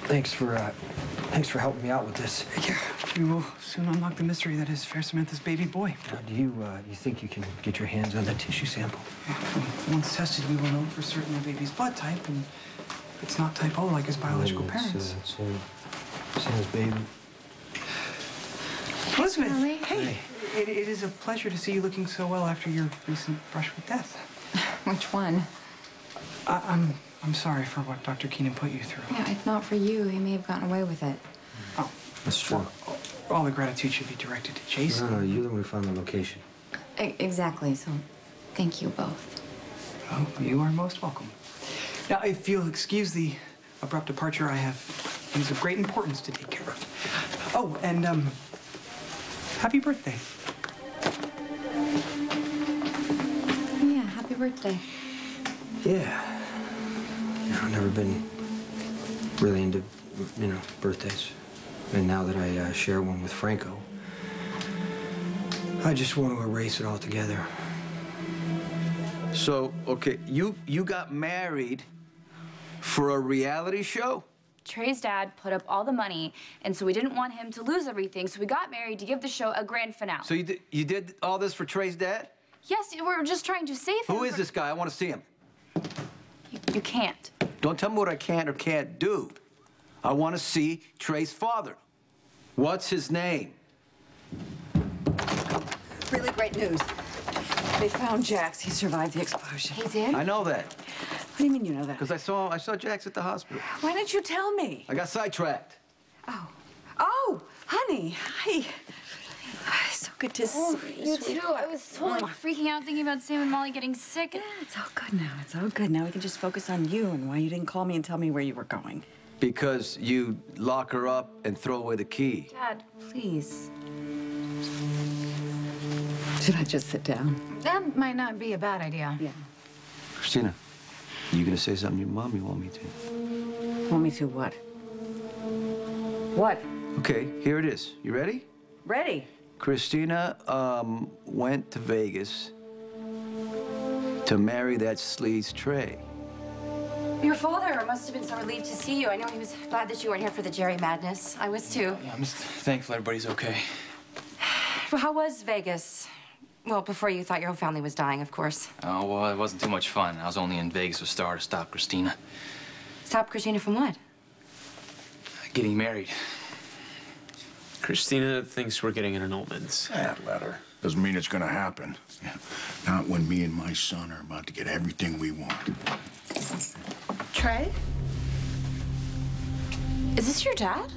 Thanks for helping me out with this. Yeah, we will soon unlock the mystery that is Fair Samantha's baby boy. Do you think you can get your hands on that tissue sample? Yeah, once tested, we will know for certain the baby's blood type, and if it's not type O like his biological parents. It's Sam's baby. Elizabeth, Charlie. hey. It is a pleasure to see you looking so well after your recent brush with death. Which one? I'm sorry for what Dr. Keenan put you through. Yeah, if not for you, he may have gotten away with it. Oh. That's true. Well, all the gratitude should be directed to Jason. No, you're the one who found the location. Exactly, so thank you both. Oh, you are most welcome. Now, if you'll excuse the abrupt departure, I have things of great importance to take care of. Oh, and, happy birthday. Yeah, happy birthday. Yeah. I've never been really into, birthdays. And now that I share one with Franco, I just want to erase it all together. So, okay, you got married for a reality show? Trey's dad put up all the money, and so we didn't want him to lose everything, so we got married to give the show a grand finale. So you did all this for Trey's dad? Yes, we're just trying to save him. Who is this guy? I want to see him. You can't. Don't tell me what I can or can't do. I want to see Trey's father. What's his name? Really great news. They found Jax. He survived the explosion. He did? I know that. What do you mean you know that? Because I saw Jax at the hospital. Why didn't you tell me? I got sidetracked. Oh, honey. Hi. So good to see you. You too. I was totally freaking out thinking about Sam and Molly getting sick. Yeah, it's all good now. It's all good. Now we can just focus on you and why you didn't call me and tell me where you were going. Because you lock her up and throw away the key. Dad, please. Should I just sit down? That might not be a bad idea. Yeah. Christina, you gonna say something to your mom? You want me to? Want me to what? What? Okay, here it is. You ready? Ready. Christina went to Vegas to marry that sleaze Trey. Your father must have been so relieved to see you. I know he was glad that you weren't here for the Jerry madness. I was too. Yeah, I'm just thankful everybody's okay. Well, how was Vegas? Well, before you thought your whole family was dying, of course. Oh, well, it wasn't too much fun. I was only in Vegas with Star to stop Christina. Stop Christina from what? Getting married. Christina thinks we're getting an annulment. That letter doesn't mean it's gonna happen. Yeah. Not when me and my son are about to get everything we want. Trey? Is this your dad?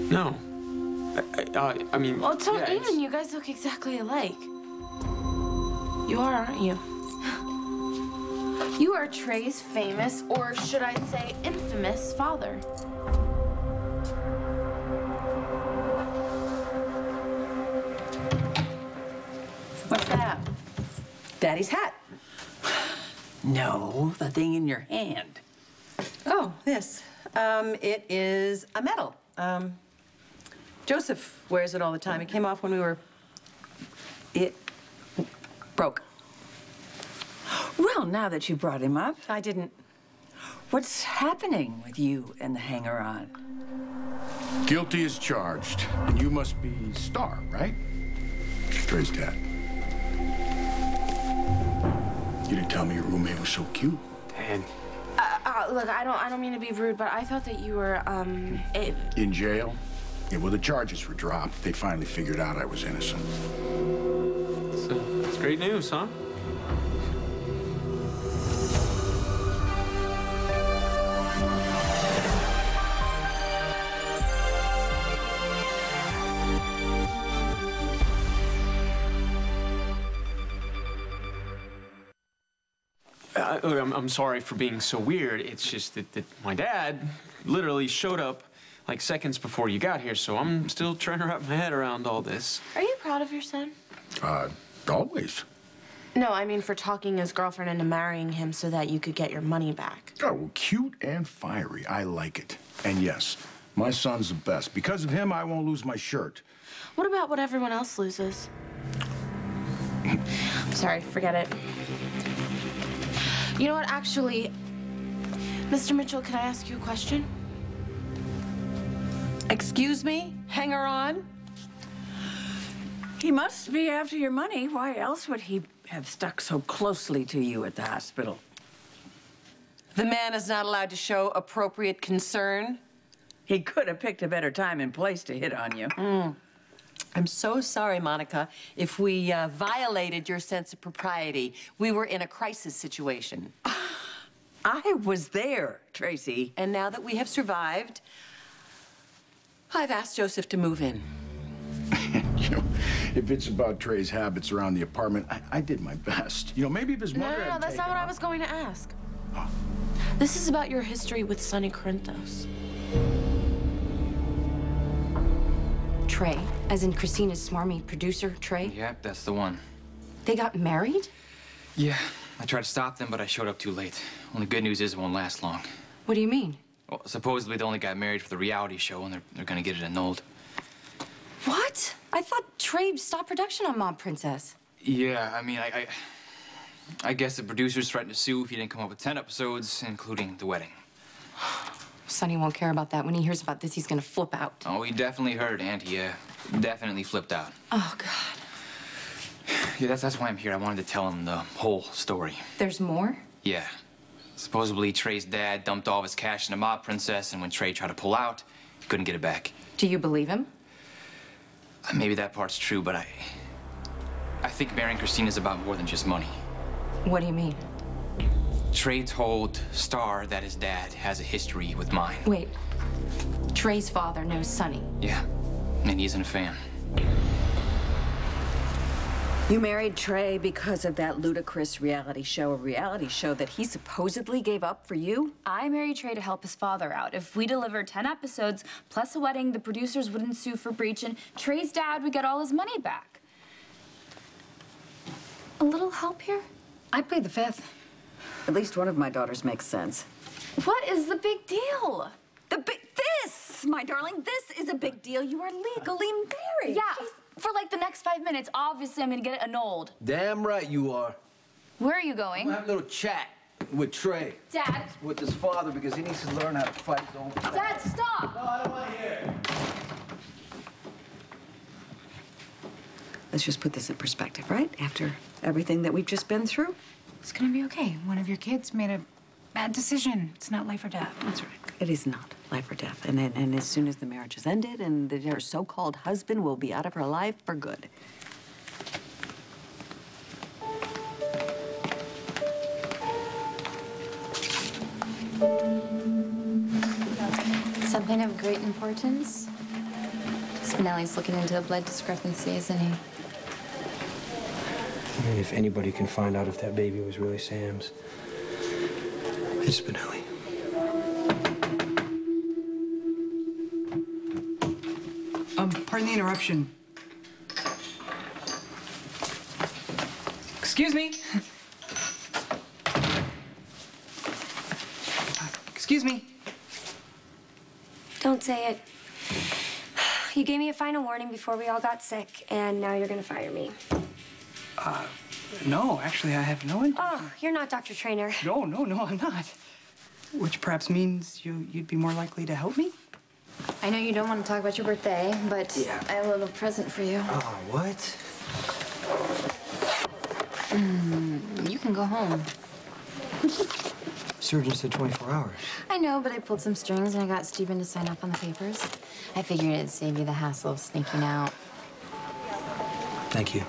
No. I mean, Well, don't yeah, even. You guys look exactly alike. You are, aren't you? You are Trey's famous, or should I say infamous, father. What's that? Daddy's hat. No, the thing in your hand. Oh, this. It is a medal. Joseph wears it all the time. It came off when we were... It broke. Well, now that you brought him up, I didn't... What's happening with you and the hanger-on? Guilty as charged. And you must be Star, right? Trey's dad. You didn't tell me your roommate was so cute. Dad. Look, I don't mean to be rude, but I thought that you were, In jail? Yeah, well, the charges were dropped. They finally figured out I was innocent. So, it's great news, huh? Look, I'm sorry for being so weird. It's just that my dad literally showed up like seconds before you got here, so I'm still trying to wrap my head around all this. Are you proud of your son? Always. No, I mean for talking his girlfriend into marrying him so that you could get your money back. Oh, well, cute and fiery. I like it. And yes, my son's the best. Because of him, I won't lose my shirt. What about what everyone else loses? Sorry, forget it. You know what, actually, Mr. Mitchell, can I ask you a question? Excuse me, hanger-on? He must be after your money. Why else would he have stuck so closely to you at the hospital? The man is not allowed to show appropriate concern. He could have picked a better time and place to hit on you. I'm so sorry, Monica, if we violated your sense of propriety. We were in a crisis situation. I was there, Tracy. And now that we have survived, I've asked Joseph to move in. You know, if it's about Trey's habits around the apartment, I did my best. You know, maybe if his mother No, had that's not what I was going to ask. This is about your history with Sonny Corinthos. Trey, as in Christina's smarmy producer, Trey? Yep, that's the one. They got married? Yeah, I tried to stop them, but I showed up too late. Only good news is it won't last long. What do you mean? Well, supposedly they only got married for the reality show, and they're gonna get it annulled. What? I thought Trey stopped production on Mob Princess. Yeah, I mean, I guess the producers threatened to sue if he didn't come up with 10 episodes, including the wedding. Sonny won't care about that. When he hears about this, he's gonna flip out. Oh, he definitely heard, and he definitely flipped out. Oh, God. Yeah, that's why I'm here. I wanted to tell him the whole story. There's more? Yeah. Supposedly, Trey's dad dumped all of his cash in the Mob Princess, and when Trey tried to pull out, he couldn't get it back. Do you believe him? Maybe that part's true, but I think marrying Christina's about more than just money. What do you mean? Trey told Star that his dad has a history with mine. Wait. Trey's father knows Sonny. Yeah, and he isn't a fan. You married Trey because of that ludicrous reality show, a reality show that he supposedly gave up for you? I married Trey to help his father out. If we delivered 10 episodes plus a wedding, the producers wouldn't sue for breach, and Trey's dad would get all his money back. A little help here? I plead the fifth. At least one of my daughters makes sense. What is the big deal? This, my darling, this is a big deal. You are legally married. Yeah, for like the next 5 minutes. Obviously, I'm gonna get it annulled. Damn right you are. Where are you going? We'll have a little chat with Trey. Dad. With his father, because he needs to learn how to fight his own fight. Dad, stop! No, I don't want to hear. Let's just put this in perspective, right? After everything that we've just been through. It's gonna be okay. One of your kids made a bad decision. It's not life or death. That's right. It is not life or death. And as soon as the marriage is ended and her so-called husband will be out of her life for good. Something of great importance? Spinelli's looking into a blood discrepancy, isn't he? I mean, if anybody can find out if that baby was really Sam's, it's Spinelli. Pardon the interruption. Excuse me. Excuse me. Don't say it. You gave me a final warning before we all got sick, and now you're gonna fire me. No, actually, I have no intention. Oh, you're not Dr. Trainer. No, I'm not. Which perhaps means you'd be more likely to help me? I know you don't want to talk about your birthday, but Yeah. I have a little present for you. Oh, what? You can go home. Surgeon said 24 hours. I know, but I pulled some strings and I got Steven to sign up on the papers. I figured it'd save you the hassle of sneaking out. Thank you.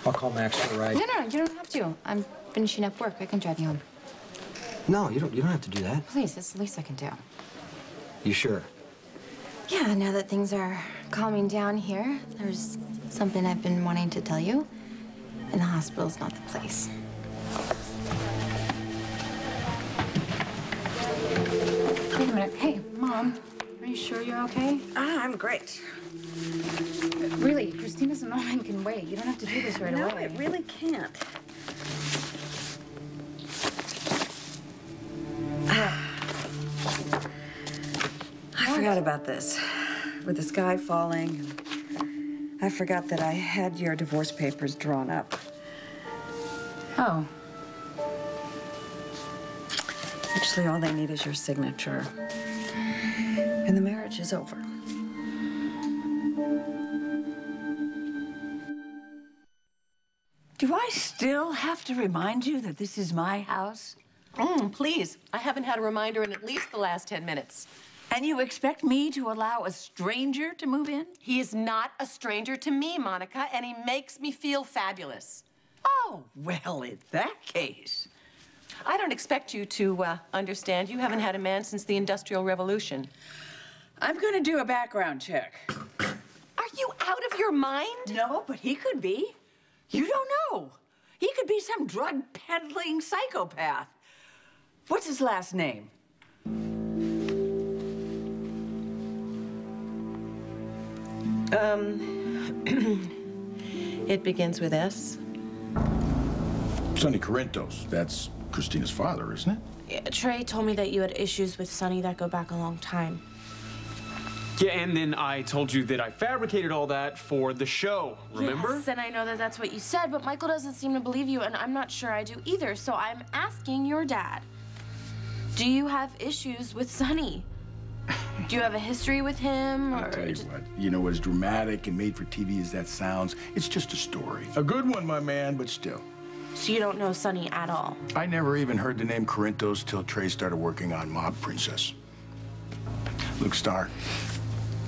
I'll call Max for a ride. No, you don't have to. I'm finishing up work. I can drive you home. No, you don't have to do that. Please, it's the least I can do. You sure? Yeah, now that things are calming down here, there's something I've been wanting to tell you. And the hospital's not the place. Wait a minute. Hey, Mom, are you sure you're okay? I'm great. Really, Christina's a mom and can wait. You don't have to do this right away. No, it really can't. I forgot about this. With the sky falling, I forgot that I had your divorce papers drawn up. Oh. Actually, all they need is your signature. And the marriage is over. Do I still have to remind you that this is my house? Please. I haven't had a reminder in at least the last 10 minutes. And you expect me to allow a stranger to move in? He is not a stranger to me, Monica, and he makes me feel fabulous. Oh, well, in that case. I don't expect you to understand. You haven't had a man since the Industrial Revolution. I'm gonna do a background check. Are you out of your mind? No, but he could be. You don't know. He could be some drug-peddling psychopath. What's his last name? It begins with S. Sonny Corinthos. That's Christina's father, isn't it? Yeah, Trey told me that you had issues with Sonny that go back a long time. Yeah, and then I told you that I fabricated all that for the show, remember? Yes, and I know that that's what you said, but Michael doesn't seem to believe you, and I'm not sure I do either, so I'm asking your dad. Do you have issues with Sonny? Do you have a history with him? I'll tell you what, you know, as dramatic and made for TV as that sounds, it's just a story. A good one, my man, but still. So you don't know Sonny at all? I never even heard the name Corinthos till Trey started working on Mob Princess. Look, Star,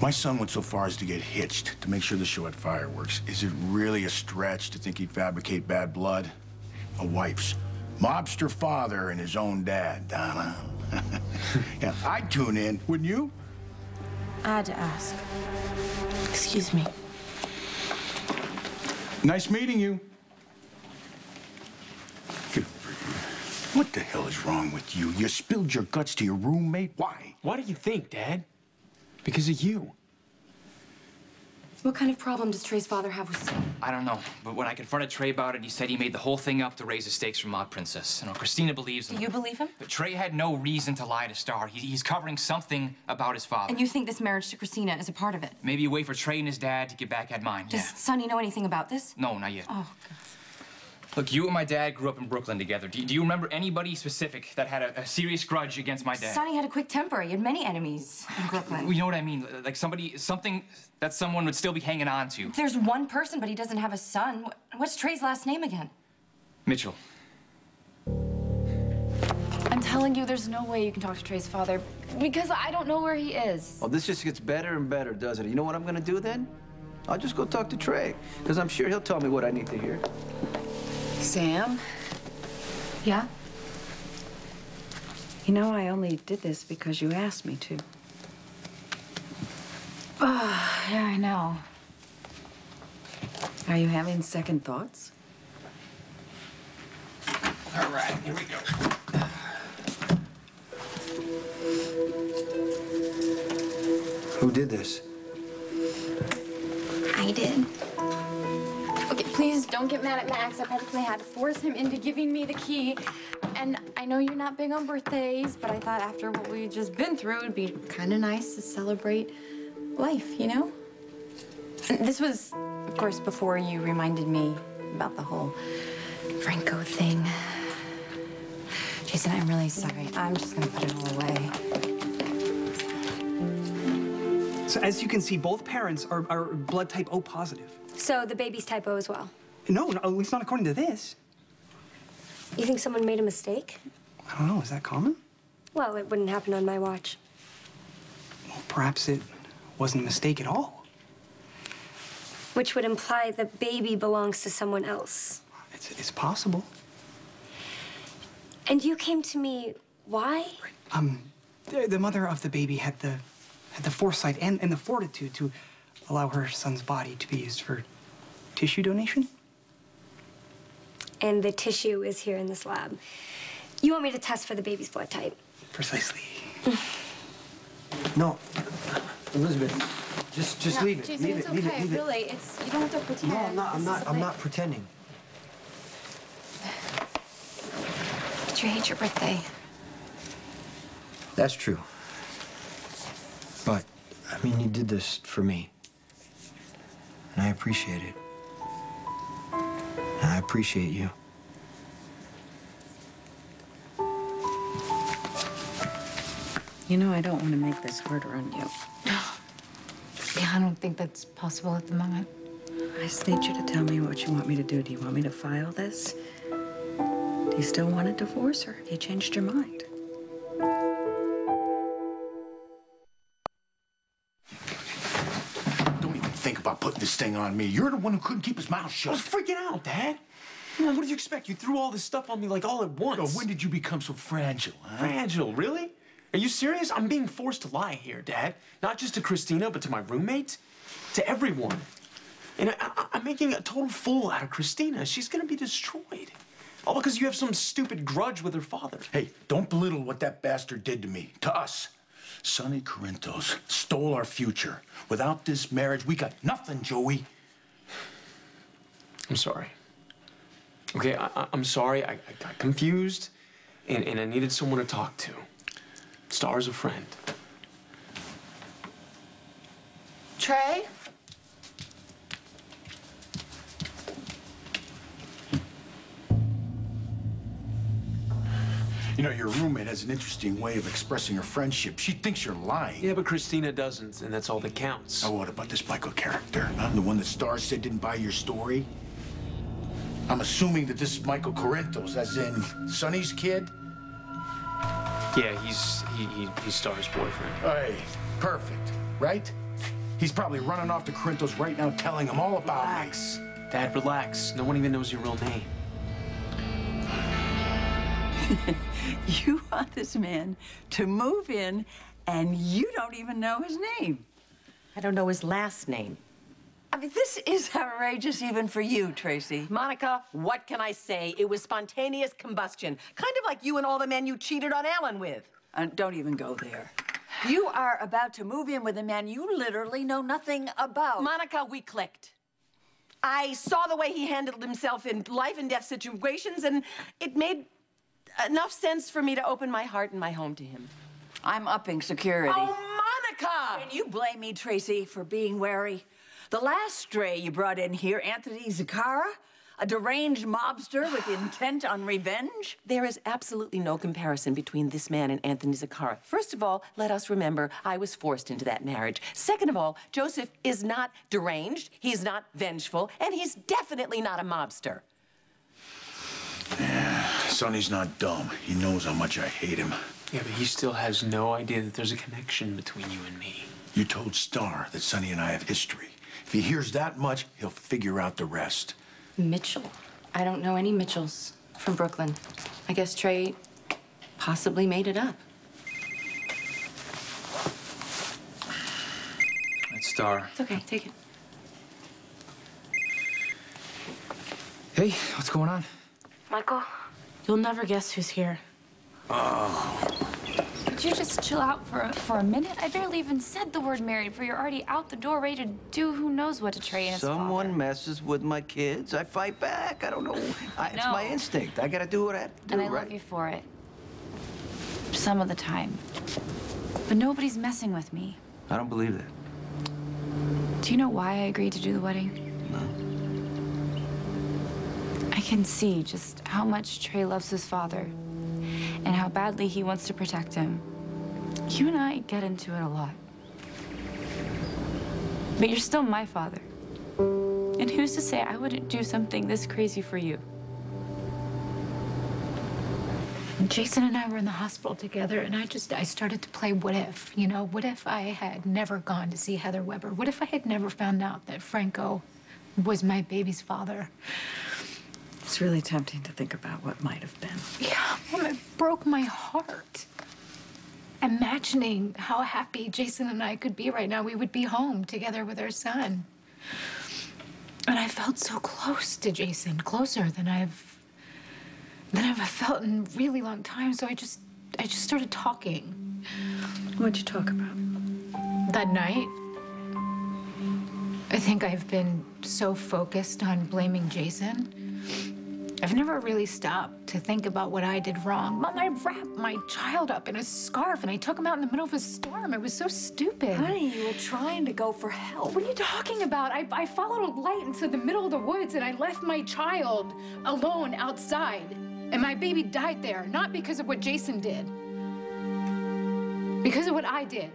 my son went so far as to get hitched to make sure the show had fireworks. Is it really a stretch to think he'd fabricate bad blood? A wife's mobster father and his own dad, Donna. Yeah, I'd tune in, wouldn't you? I had to ask. Excuse me. Nice meeting you. Good for you. What the hell is wrong with you? You spilled your guts to your roommate? Why? Why do you think, Dad? Because of you. What kind of problem does Trey's father have with Sonny? I don't know, but when I confronted Trey about it, he said he made the whole thing up to raise the stakes for Mob Princess. You know, Christina believes him. Do you believe him? But Trey had no reason to lie to Star. He's covering something about his father. And you think this marriage to Christina is a part of it? Maybe a way for Trey and his dad to get back at mine, Does Sonny know anything about this? No, not yet. Oh, God. Look, you and my dad grew up in Brooklyn together. Do you remember anybody specific that had a serious grudge against my dad? Sonny had a quick temper. He had many enemies in Brooklyn. You know what I mean? Like something that someone would still be hanging on to. There's one person, but he doesn't have a son. What's Trey's last name again? Mitchell. I'm telling you, there's no way you can talk to Trey's father because I don't know where he is. Well, this just gets better and better, doesn't it? You know what I'm gonna do then? I'll just go talk to Trey, because I'm sure he'll tell me what I need to hear. Sam? Yeah? You know, I only did this because you asked me to. Oh, yeah, I know. Are you having second thoughts? All right, here we go. Who did this? I did. Okay, please don't get mad at Max. I practically had to force him into giving me the key. And I know you're not big on birthdays, but I thought after what we've just been through, it'd be kind of nice to celebrate life, you know? And this was, of course, before you reminded me about the whole Franco thing. Jason, I'm really sorry. I'm just gonna put it all away. So as you can see, both parents are blood type O positive. So the baby's type O as well. No, at least not according to this. You think someone made a mistake? I don't know, is that common? Well, it wouldn't happen on my watch. Well, perhaps it wasn't a mistake at all. Which would imply the baby belongs to someone else. It's possible. And you came to me, why? The mother of the baby had the foresight and the fortitude to allow her son's body to be used for tissue donation. And the tissue is here in this lab. You want me to test for the baby's blood type? Precisely. No, Elizabeth, just No, leave it. Jason, Leave it's it. Leave okay. it. Leave it. Really, you don't have to pretend. No, I'm not pretending. But you hate your birthday. That's true. But, I mean, you did this for me. And I appreciate it. And I appreciate you. You know, I don't want to make this harder on you. Yeah, I don't think that's possible at the moment. I just need you to tell me what you want me to do. Do you want me to file this? Do you still want to divorce her? Have you changed your mind? Don't even think about putting this thing on me. You're the one who couldn't keep his mouth I shut. was freaking out, Dad. Come on, what did you expect? You threw all this stuff on me like all at once. Oh, when did you become so fragile, huh? Fragile, really? Are you serious? I'm being forced to lie here, Dad. Not just to Christina, but to my roommate, to everyone. And I'm making a total fool out of Christina. She's gonna be destroyed. All because you have some stupid grudge with her father. Hey, don't belittle what that bastard did to me, to us. Sonny Corinthos stole our future. Without this marriage, we got nothing, Joey. I'm sorry. Okay, I'm sorry. I got confused, and I needed someone to talk to. Star's a friend. Trey? You know, your roommate has an interesting way of expressing her friendship. She thinks you're lying. Yeah, but Christina doesn't, and that's all that counts. Oh, what about this Michael character? Huh? The one that Star said didn't buy your story? I'm assuming that this is Michael Corinthos, as in Sonny's kid? Yeah, he's Star's boyfriend. Hey, perfect, right? He's probably running off to Corinthos right now telling him all about Relax. Dad, relax. No one even knows your real name. You want this man to move in, and you don't even know his name. I don't know his last name. I mean, this is outrageous even for you, Tracy. Monica, what can I say? It was spontaneous combustion. Kind of like you and all the men you cheated on Alan with. Don't even go there. You are about to move in with a man you literally know nothing about. Monica, we clicked. I saw the way he handled himself in life and death situations, and it made enough sense for me to open my heart and my home to him. I'm upping security. Oh, Monica! And you blame me, Tracy, for being wary. The last stray you brought in here, Anthony Zaccara, a deranged mobster with intent on revenge? There is absolutely no comparison between this man and Anthony Zaccara. First of all, let us remember I was forced into that marriage. Second of all, Joseph is not deranged, he's not vengeful, and he's definitely not a mobster. Yeah, Sonny's not dumb. He knows how much I hate him. Yeah, but he still has no idea that there's a connection between you and me. You told Star that Sonny and I have history. If he hears that much, he'll figure out the rest. Mitchell? I don't know any Mitchells from Brooklyn. I guess Trey possibly made it up. It's Star. It's okay, take it. Hey, what's going on? Michael, you'll never guess who's here. Oh. Could you just chill out for a minute? I barely even said the word married before you're already out the door ready to do who knows what to Trey and his Someone father. messes with my kids, I fight back. I don't know. It's my instinct. I gotta do what I have to do, And I right? love you for it. Some of the time. But nobody's messing with me. I don't believe that. Do you know why I agreed to do the wedding? No. I can see just how much Trey loves his father and how badly he wants to protect him. You and I get into it a lot. But you're still my father. And who's to say I wouldn't do something this crazy for you? Jason and I were in the hospital together, and I started to play what if, you know? What if I had never gone to see Heather Weber? What if I had never found out that Franco was my baby's father? It's really tempting to think about what might have been. Yeah, well, it broke my heart. Imagining how happy Jason and I could be right now. We would be home together with our son. And I felt so close to Jason, closer than I've felt in a really long time. So I just started talking. What'd you talk about? That night, I think I've been so focused on blaming Jason. I've never really stopped to think about what I did wrong. Mom, I wrapped my child up in a scarf and I took him out in the middle of a storm. It was so stupid. Honey, you were trying to go for help. What are you talking about? I followed a light into the middle of the woods and I left my child alone outside. And my baby died there, not because of what Jason did. Because of what I did.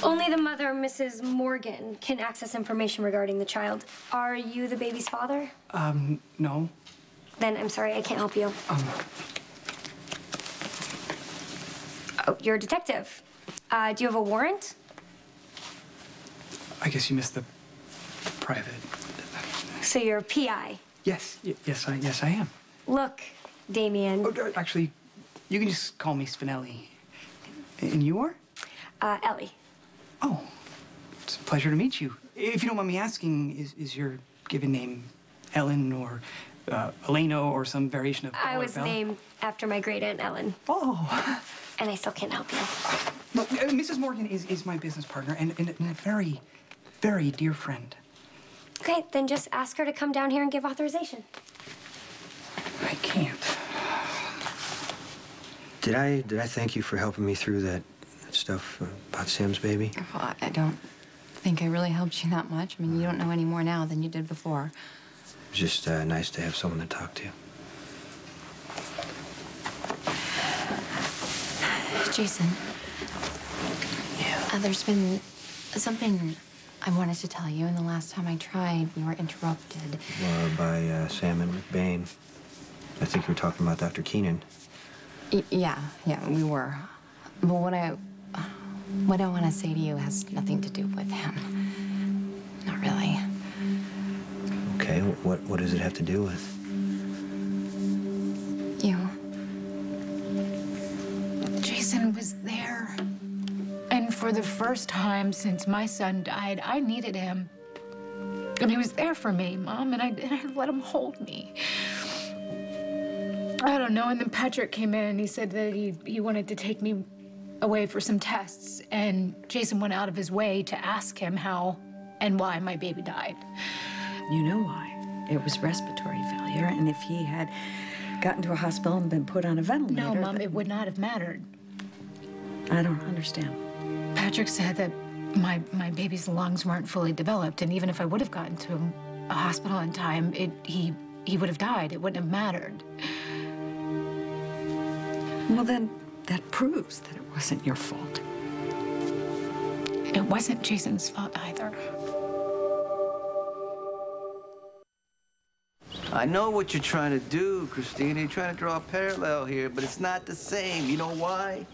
Only the mother, Mrs. Morgan, can access information regarding the child. Are you the baby's father? No. Then I'm sorry, I can't help you. Oh, you're a detective. Do you have a warrant? I guess you missed the private. So you're a PI? Yes, yes, I am. Look, Damien. Oh, actually, you can just call me Spinelli. And you are? Ellie. Oh, it's a pleasure to meet you. If you don't mind me asking, is your given name Ellen or Elena or some variation of I was named after my great aunt Ellen. Oh. And I still can't help you. Look, Mrs. Morgan is my business partner and a very, very dear friend. Okay, then just ask her to come down here and give authorization. I can't. Did I thank you for helping me through that stuff about Sam's baby? Well, I don't think I really helped you that much. I mean, you don't know any more now than you did before. It was just nice to have someone to talk to. Jason. Yeah. There's been something I wanted to tell you, and the last time I tried, we were interrupted. By Sam and McBain. I think you were talking about Dr. Keenan. Yeah, we were. But what I want to say to you has nothing to do with him. Not really. Okay, what does it have to do with? You. Jason was there. And for the first time since my son died, I needed him. And he was there for me, Mom, and I let him hold me. I don't know, and then Patrick came in and he said that he wanted to take me away for some tests, and Jason went out of his way to ask him how and why my baby died. You know why. It was respiratory failure, and if he had gotten to a hospital and been put on a ventilator... No, Mom, it would not have mattered. I don't understand. Patrick said that my baby's lungs weren't fully developed, and even if I would have gotten to a hospital in time, he would have died. It wouldn't have mattered. Well, then, that proves that it wasn't your fault. It wasn't Jason's fault either. I know what you're trying to do, Christina. You're trying to draw a parallel here, but it's not the same. You know why?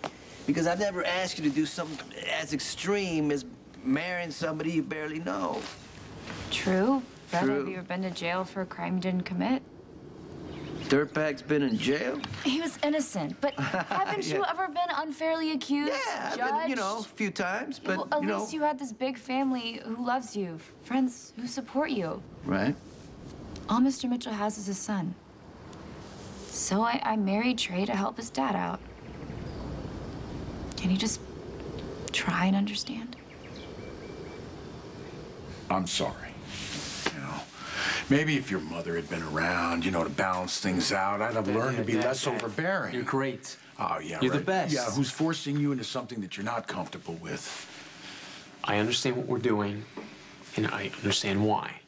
Because I've never asked you to do something as extreme as marrying somebody you barely know. True. Brother, have you ever been to jail for a crime you didn't commit? Dirtbag's been in jail? He was innocent, but haven't you ever been unfairly accused? Yeah, judged? Been, a few times, but, well, at least you had this big family who loves you, friends who support you. Right. All Mr. Mitchell has is his son. So I married Trey to help his dad out. Can you just try and understand? I'm sorry. Maybe if your mother had been around, to balance things out, I'd have learned to be less overbearing. You're great. Oh, yeah, You're right. the best. Yeah, who's forcing you into something that you're not comfortable with? I understand what we're doing, and I understand why.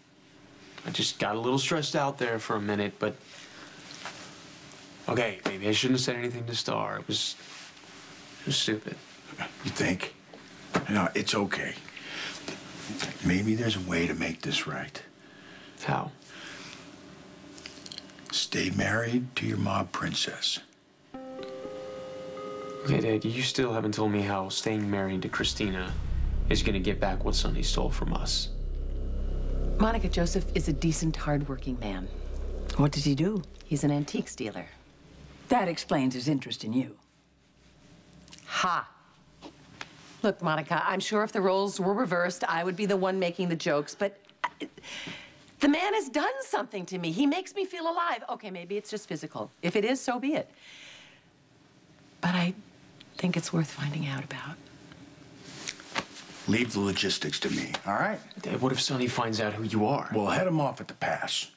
I just got a little stressed out there for a minute, but... Okay, maybe I shouldn't have said anything to Star. It was stupid. You think? No, it's okay. Maybe there's a way to make this right. How? Stay married to your mob princess. Okay, Dad, you still haven't told me how staying married to Christina is gonna get back what Sonny stole from us. Monica, Joseph is a decent, hard-working man. What does he do? He's an antiques dealer. That explains his interest in you. Ha! Look, Monica, I'm sure if the roles were reversed, I would be the one making the jokes, but the man has done something to me. He makes me feel alive. Okay, maybe it's just physical. If it is, so be it. But I think it's worth finding out about. Leave the logistics to me, all right? Dad, what if Sonny finds out who you are? Well, head him off at the pass.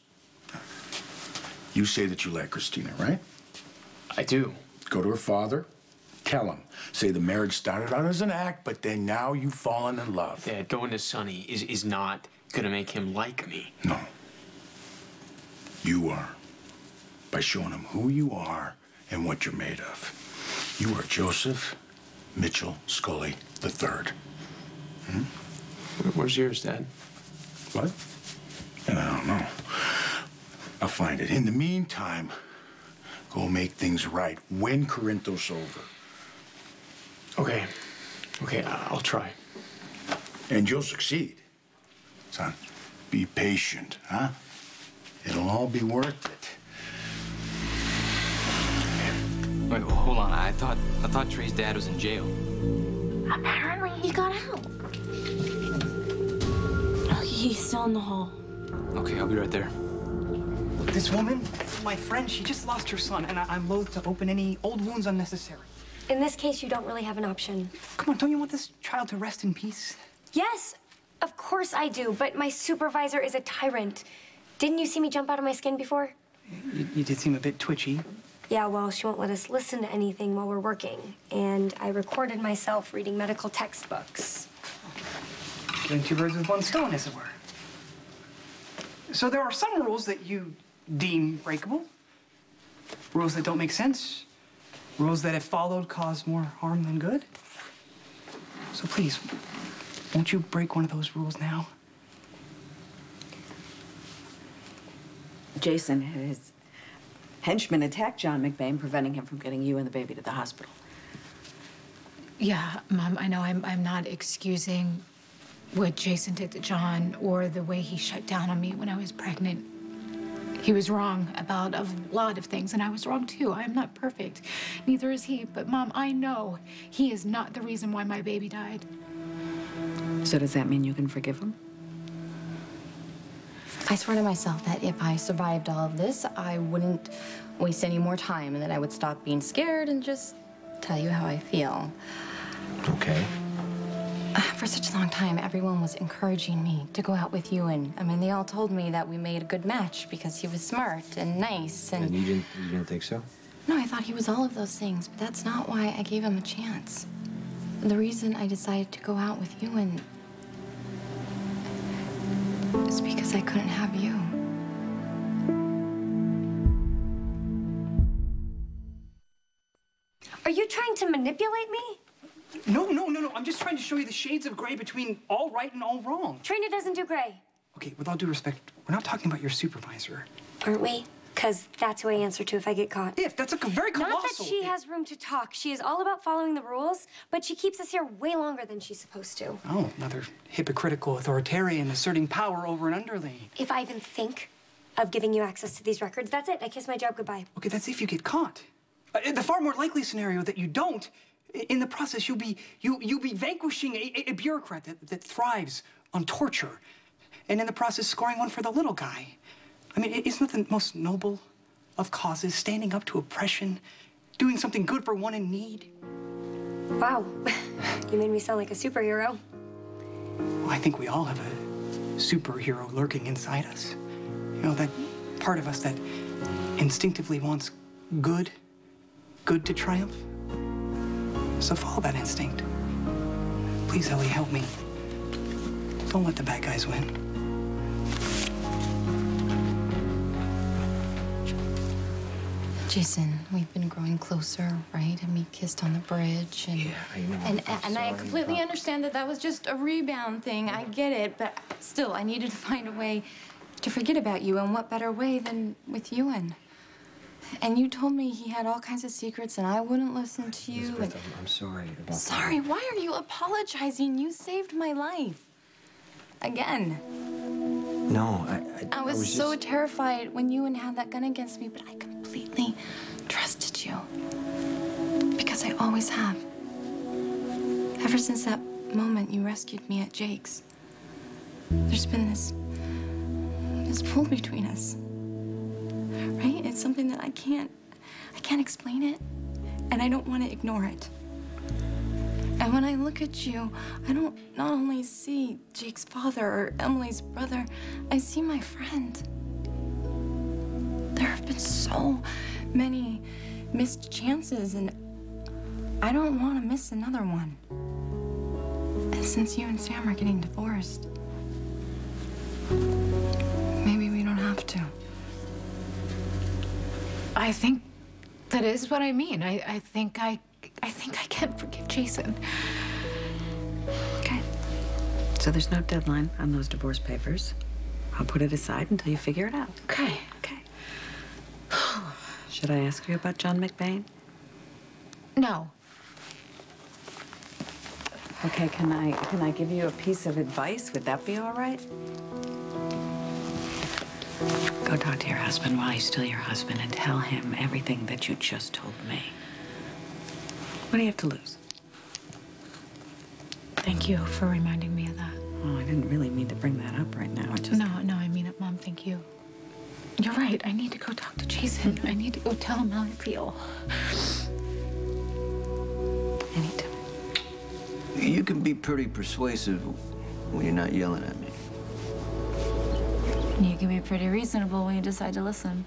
You say that you like Christina, right? I do. Go to her father. Tell him. Say the marriage started out as an act, but then now you've fallen in love. Dad, going to Sonny is not gonna make him like me. No. You are. By showing him who you are and what you're made of. You are Joseph Mitchell Scully III. Hmm? Where's yours, Dad? What? I don't know. I'll find it. In the meantime, go make things right. Win Corinthos over. Okay. Okay, I'll try. And you'll succeed. Son, be patient, huh? It'll all be worth it. Wait, hold on. I thought Trey's dad was in jail. Apparently he got out. Oh, he's still in the hall. Okay, I'll be right there. This woman, my friend, she just lost her son, and I'm loath to open any old wounds unnecessary. In this case, you don't really have an option. Come on, don't you want this child to rest in peace? Yes, of course I do, but my supervisor is a tyrant. Didn't you see me jump out of my skin before? You did seem a bit twitchy. Yeah, well, she won't let us listen to anything while we're working. And I recorded myself reading medical textbooks. Killing two birds with one stone, as it were. So there are some rules that you deem breakable. Rules that don't make sense. Rules that, if followed, cause more harm than good. So please, won't you break one of those rules now? Jason, his henchman attacked John McBain, preventing him from getting you and the baby to the hospital. Yeah, Mom, I know I'm not excusing what Jason did to John or the way he shut down on me when I was pregnant. He was wrong about a lot of things, and I was wrong too. I'm not perfect. Neither is he. But, Mom, I know he is not the reason why my baby died. So does that mean you can forgive him? I swear to myself that if I survived all of this, I wouldn't waste any more time and that I would stop being scared and just tell you how I feel. Okay. For such a long time, everyone was encouraging me to go out with Ewan. I mean, they all told me that we made a good match because he was smart and nice and... And you didn't think so? No, I thought he was all of those things, but that's not why I gave him a chance. The reason I decided to go out with Ewan is because I couldn't have you. Are you trying to manipulate me? No. I'm just trying to show you the shades of gray between all right and all wrong. Trina doesn't do gray. Okay, with all due respect, we're not talking about your supervisor. Aren't we? Because that's who I answer to if I get caught. If, that's a very colossal... Not that she has room to talk. She is all about following the rules, but she keeps us here way longer than she's supposed to. Oh, another hypocritical authoritarian asserting power over an underling. If I even think of giving you access to these records, that's it. I kiss my job goodbye. Okay, that's if you get caught. The far more likely scenario that you don't, in the process, you'll be vanquishing a bureaucrat that thrives on torture, and in the process, scoring one for the little guy. I mean, isn't that the most noble of causes, standing up to oppression, doing something good for one in need? Wow, you made me sound like a superhero. Well, I think we all have a superhero lurking inside us. You know, that part of us that instinctively wants good to triumph. So follow that instinct. Please, Ellie, help me. Don't let the bad guys win. Jason, we've been growing closer, right? And we kissed on the bridge, and Yeah, I know. and I completely understand that was just a rebound thing. I get it, but still, I needed to find a way to forget about you, and what better way than with Ewan? And you told me he had all kinds of secrets, and I wouldn't listen to you. Elizabeth, I'm sorry about that. Sorry? Why are you apologizing? You saved my life. Again. No, I was so terrified when Ewan had that gun against me, but I completely trusted you. Because I always have. Ever since that moment you rescued me at Jake's, there's been this pull between us. Right? It's something that I can't explain it, and I don't want to ignore it. And when I look at you, I don't not only see Jake's father or Emily's brother, I see my friend. There have been so many missed chances, and I don't want to miss another one. And since you and Sam are getting divorced, maybe we don't have to. I think that is what I mean. I think I I think I can forgive Jason. Okay. So there's no deadline on those divorce papers. I'll put it aside until you figure it out. Okay. Okay. Should I ask you about John McBain? No. Okay, can I give you a piece of advice? Would that be all right? Go talk to your husband while he's still your husband and tell him everything that you just told me. What do you have to lose? Thank you for reminding me of that. Oh, I didn't really mean to bring that up right now. No, I mean it, Mom. Thank you. You're right. I need to go talk to Jason. I need to go tell him how I feel. I need to. You can be pretty persuasive when you're not yelling at me. You can be pretty reasonable when you decide to listen.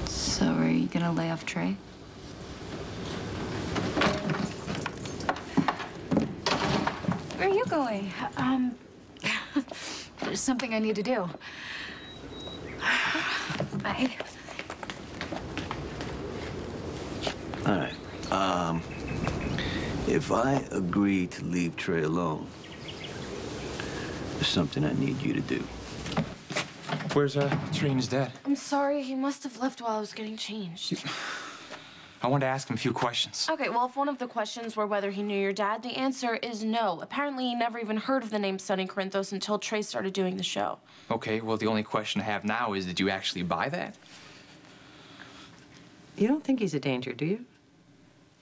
So are you gonna lay off Trey? Where are you going? There's something I need to do. Bye. All right. If I agree to leave Trey alone, there's something I need you to do. Where's Trey and his dad? I'm sorry, he must have left while I was getting changed. I wanted to ask him a few questions. Okay, well, if one of the questions were whether he knew your dad, the answer is no. Apparently, he never even heard of the name Sonny Corinthos until Trey started doing the show. Okay, well, the only question I have now is, did you actually buy that? You don't think he's a danger, do you?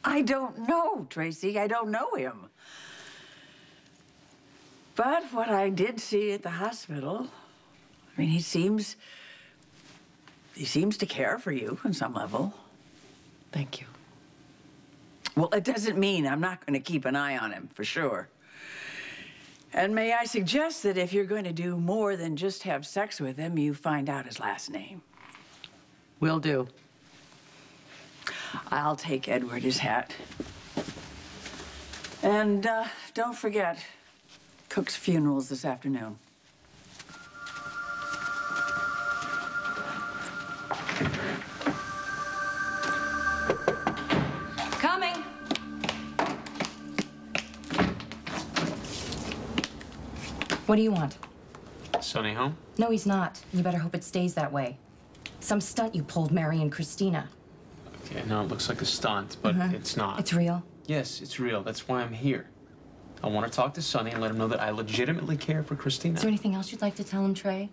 I don't know, Tracy. I don't know him. But what I did see at the hospital, I mean, he seems to care for you on some level. Thank you. Well, it doesn't mean I'm not going to keep an eye on him, for sure. And may I suggest that if you're going to do more than just have sex with him, you find out his last name. Will do. I'll take Edward his hat. And don't forget, Cook's funeral's this afternoon. Coming. What do you want? Sonny home? No, he's not. You better hope it stays that way. Some stunt you pulled, Mary and Christina. Okay, no, it looks like a stunt, but it's not. It's real? Yes, it's real. That's why I'm here. I want to talk to Sonny and let him know that I legitimately care for Christina. Is there anything else you'd like to tell him, Trey?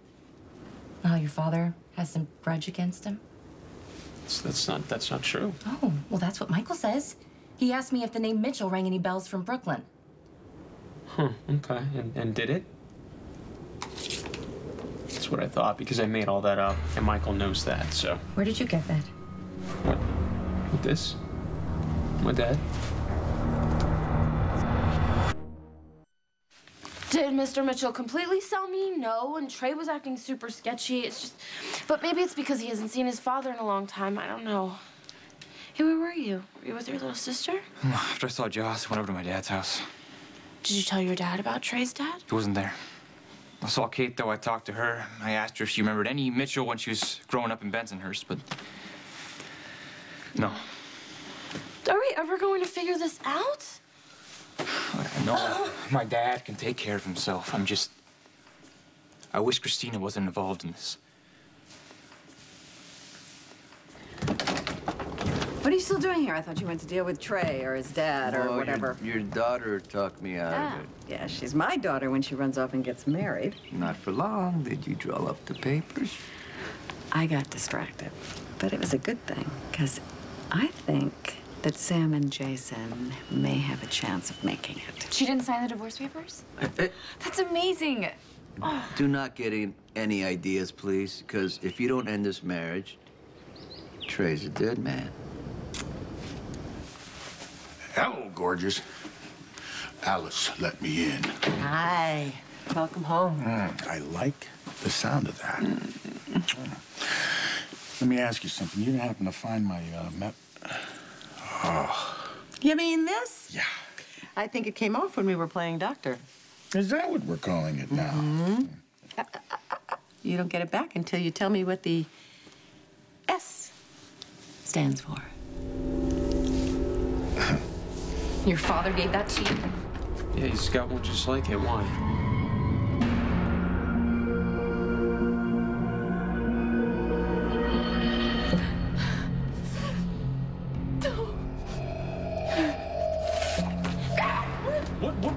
How your father has some grudge against him? That's not true. Oh, well, that's what Michael says. He asked me if the name Mitchell rang any bells from Brooklyn. Huh, okay. And did it? That's what I thought, because I made all that up, and Michael knows that, so. Where did you get that? What? With this? My dad? Did Mr. Mitchell completely sell me? No, and Trey was acting super sketchy. It's just, but maybe it's because he hasn't seen his father in a long time. I don't know. Hey, where were you? Were you with your little sister? After I saw Joss, I went over to my dad's house. Did you tell your dad about Trey's dad? He wasn't there. I saw Kate, though. I talked to her. I asked her if she remembered any Mitchell when she was growing up in Bensonhurst, but no. Are we ever going to figure this out? No, my dad can take care of himself. I wish Christina wasn't involved in this. What are you still doing here? I thought you went to deal with Trey or his dad or whatever. Your daughter talked me out of it. Yeah, she's my daughter when she runs off and gets married. Not for long. Did you draw up the papers? I got distracted, but it was a good thing, because I think that Sam and Jason may have a chance of making it. She didn't sign the divorce papers? That's amazing. Oh. Do not get any ideas, please, because if you don't end this marriage, Trey's a dead man. Hello, gorgeous. Alice, let me in. Hi. Welcome home. I like the sound of that. Let me ask you something. You didn't happen to find my map? Oh. You mean this? Yeah. I think it came off when we were playing doctor. Is that what we're calling it now? You don't get it back until you tell me what the S stands for. Your father gave that to you? Yeah, he's got one just like it. Why?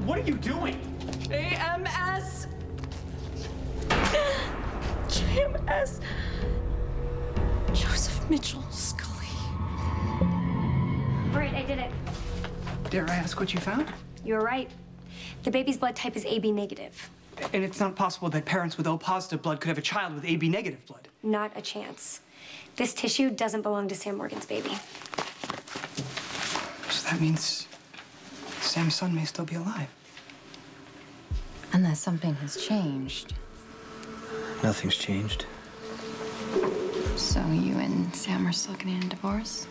What are you doing? JMS. JMS. Joseph Mitchell Scully. All right, I did it. Dare I ask what you found? You were right. The baby's blood type is AB negative. And it's not possible that parents with O positive blood could have a child with AB negative blood. Not a chance. This tissue doesn't belong to Sam Morgan's baby. So that means Sam's son may still be alive. Unless something has changed. Nothing's changed. So you and Sam are still getting a divorce?